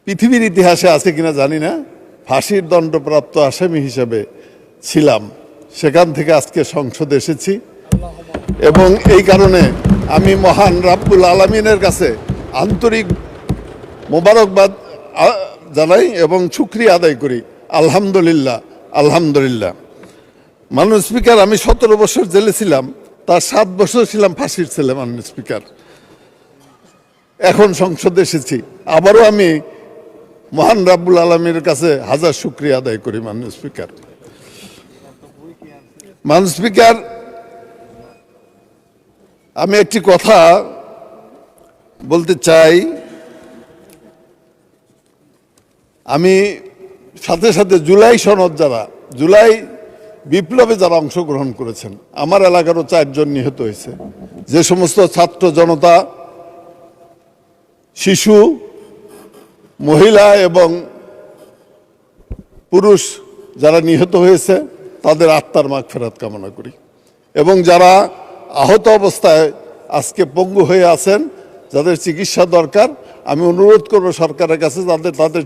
পৃথিবীর ইতিহাসে আছে কিনা জানি না, ফাঁসির দণ্ডপ্রাপ্ত আসামি হিসেবে ছিলাম। সেখান থেকে আজকে সংসদে এসেছি এবং এই কারণে আমি মহান রাব্বুল আলামিনের কাছে আন্তরিক মোবারকবাদ জানাই এবং শুকরিয়া আদায় করি। আলহামদুলিল্লাহ, আলহামদুলিল্লাহ। মাননীয় স্পিকার, আমি 17 বছর জেলে ছিলাম, তার 7 বছর ছিলাম ফাঁসির ছেলে। মাননীয় স্পিকার, এখন সংসদে এসেছি, আবারও আমি মহান রাব্বুল আলামিনের কাছে হাজার শুকরিয়া আদায় করি। মাননীয় স্পিকার, মাননীয় স্পিকার, আমি একটি কথা বলতে চাই। আমি সাথে সাথে জুলাই সনদ, জুলাই বিপ্লবে যারা অংশগ্রহণ করেছেন, আমার এলাকারও 4 জন নিহত হয়েছে। যে সমস্ত ছাত্র জনতা, শিশু, মহিলা এবং পুরুষ যারা নিহত হয়েছে, তাদের আত্মার মাগফিরাত কামনা করি। এবং যারা আহত অবস্থায় আজকে পঙ্গু হয়ে আছেন, যাদের চিকিৎসা দরকার, আমি অনুরোধ করব সরকারের কাছে তাদের